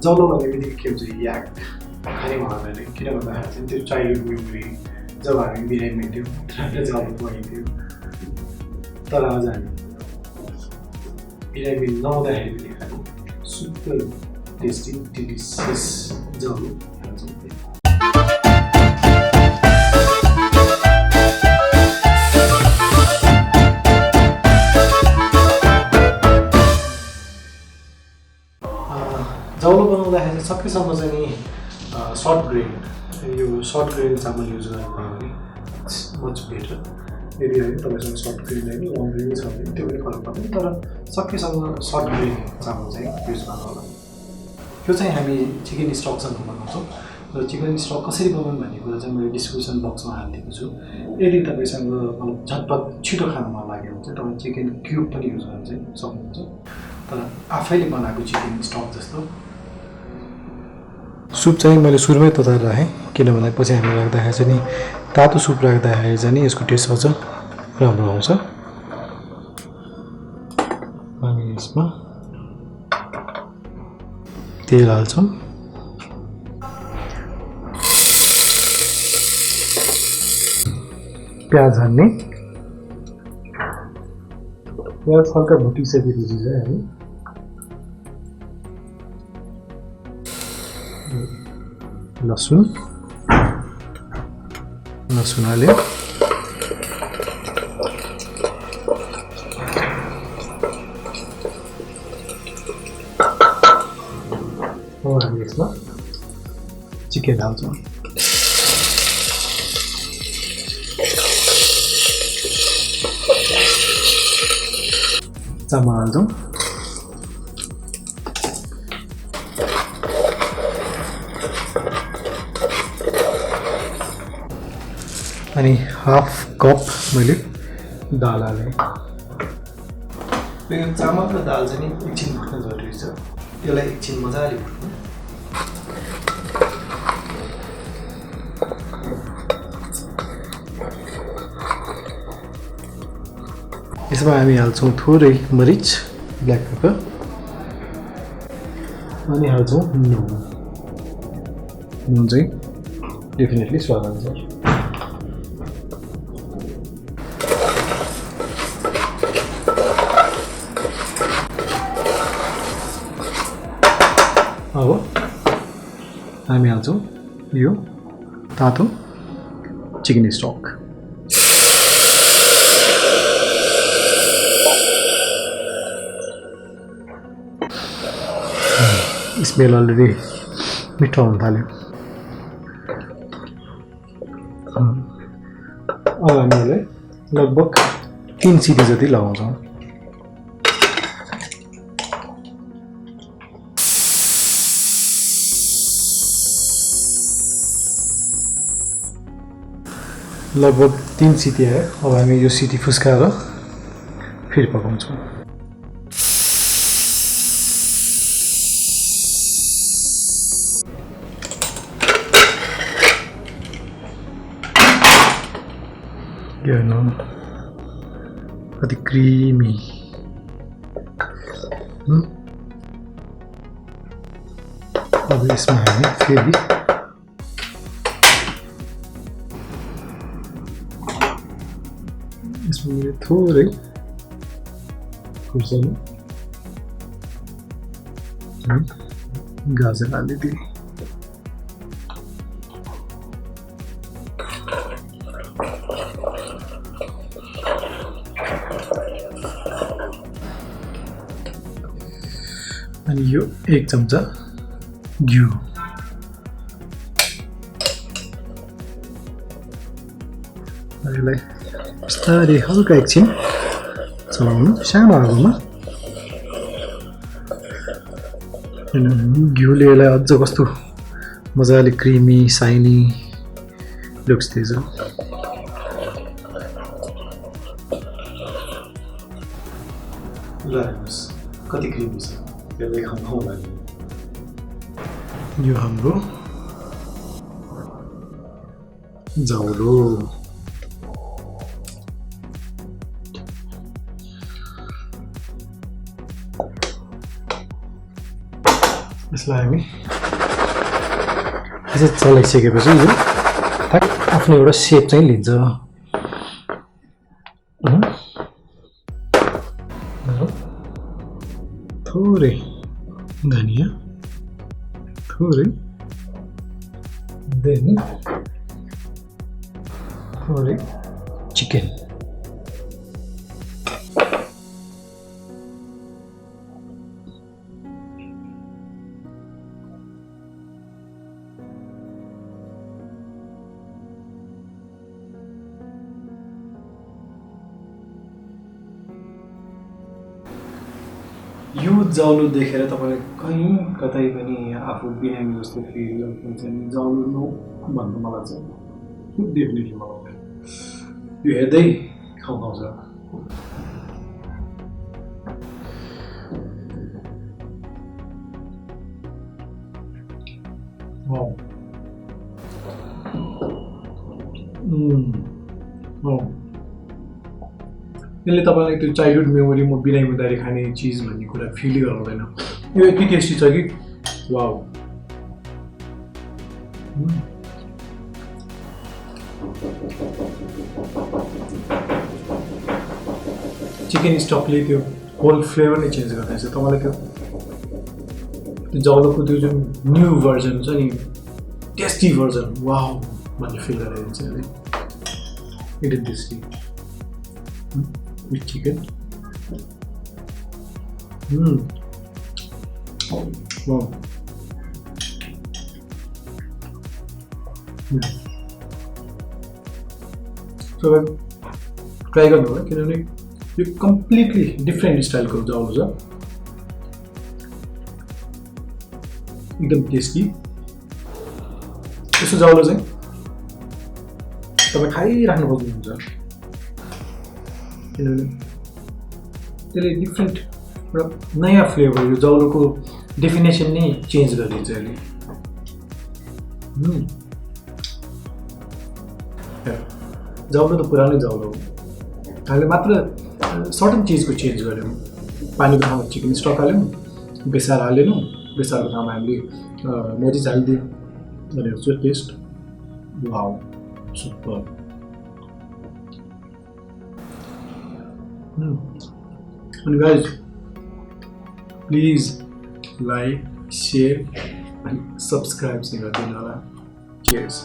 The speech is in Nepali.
जौलो भन्ने बित्तिकै के हुन्छ याक खाने भन्दाखेरि किन भन्दाखेरि चाहिँ त्यो चाइल्डहुड मेमोरी जब हामी बिरामी थियौँ र जौलो खुवाइन्थ्यो तर आज हामी बिरामी नहुँदाखेरि पनि खाने सुपर टेस्टी डिलिसियस जौलो खान्छौँ। जौलो बनाउँदाखेरि चाहिँ सकेसम्म चाहिँ नि सर्ट ग्रेन यो सर्ट ग्रेन चामल युज गर्नुभयो भने इट्स मच बेटर। यदि होइन तपाईँसँग सर्ट ग्रेन होइन लङ ग्रेन छ भने त्यो पनि फरक पर्दैन, तर सकेसम्म सर्ट ग्रेन चामल चाहिँ युज गर्नु होला। यो चाहिँ हामी चिकन स्टकसँग बनाउँछौँ र चिकन स्टक कसरी बनाउनु भन्ने कुरा चाहिँ मैले डिस्क्रिप्सन बक्समा हालिदिएको छु। यदि तपाईँसँग मतलब झटपट छिटो खानु मन लाग्यो भने चाहिँ तपाईँ चिकन क्युब पनि युज गर्न चाहिँ सक्नुहुन्छ, तर आफैले बनाएको चिकन स्टक जस्तो सुप चाहिँ मैले सुरुमै तताएर राखेँ, किन भन्दाखेरि हामी राख्दाखेरि चाहिँ नि तातो सुप राख्दाखेरि चाहिँ नि यसको टेस्ट अझ राम्रो आउँछ। हामी यसमा तेल हाल्छौँ, प्याज हाल्ने, प्याज हल्का भुटिसकेपछि चाहिँ हामी लसुन हाल्यो, हामी यसमा चिकन हाल्छौँ। चामल हाल्छौँ, अनि हाफ कप मैले दाल हालेँ। यो चामल र दाल चाहिँ नि एकछिन भुट्न जरुरी छ, यसलाई एकछिन मजाले भुट्नु। यसमा हामी हाल्छौँ थोरै मरिच ब्ल्याक पेपर, अनि हाल्छौँ नुन चाहिँ डेफिनेटली स्वाद अनुसार। अब हामी हाल्छौँ यो तातो चिकन स्टक। स्मेल अलरेडी मिठो हुन थाल्यो। अब हामी यसलाई लगभग 3 सिटी जति लगाउँछौँ। लगभग 3 सिटी आयो। अब हामी यो सिटी फुस्काएर फेरि पकाउँछौँ। हेर्नु कति क्रिमी। अब यसमा हामी फेरि यसमा थोरै खुर्सानी गाजर हालिदिएँ। अनि यो 1 चम्चा घिउ। यसलाई बिस्तारै हल्का एकछिन चलाउनु सानो आगोमा। घिउले यसलाई अझ कस्तो मजाले क्रिमी साइनी लुक्स दिन्छ। ल हेर्नुहोस् कति क्रिमी छ, त्यसले खानु होला। यो हाम्रो जाउलो। यसलाई हामी यसो चलाइसकेपछि यो आफ्नो एउटा सेप चाहिँ लिन्छ। थोरै धनिया, थोरै देन थोरै चिकन। यो जाउलो देखेर तपाईँले कहीँ कतै पनि आफू बिरामी जस्तो फिल गर्नुहुन्छ नि, जाउलो नो भन्नु मलाई चाहिँ डेफिनेटली मलाई यो हेर्दै खाउँछ। यसले तपाईँलाई त्यो चाइल्डहुड मेमोरी म बिरामी हुँदाखेरि खाने चिज भन्ने कुरा फिल गराउँदैन। यो यति टेस्टी छ कि वाउ। चिकन स्टकले त्यो होल फ्लेभर नै चेन्ज गर्दैछ। तपाईँलाई त्यो जाउलोको त्यो जुन न्यू भर्जन छ नि, टेस्टी भर्जन वाउ भन्ने फिल गराइदिन्छ। It is tasty with chicken. Wow. So try गर्नु होला किनभने यो कम्प्लिटली डिफ्रेन्ट स्टाइलको जाउलो छ, एकदम टेस्टी। यसो जाउलो चाहिँ तपाईँ खाइराख्नु खोज्नुहुन्छ किनभने त्यसले डिफ्रेन्ट एउटा नयाँ फ्लेभर, यो जाउलोको डेफिनेसन नै चेन्ज गरिदिन्छ अहिले। जाउलो त पुरानै जाउलो हो, हामीले मात्र सर्टन चिजको चेन्ज गऱ्यौँ। पानीको ठाउँमा चिकन स्टक हाल्यौँ, बेसार हालेनौँ, बेसारको ठाउँमा हामीले मरिच हालिदियौँ भनेर चाहिँ taste wow super. And guys, please like, share and subscribe. Cheers.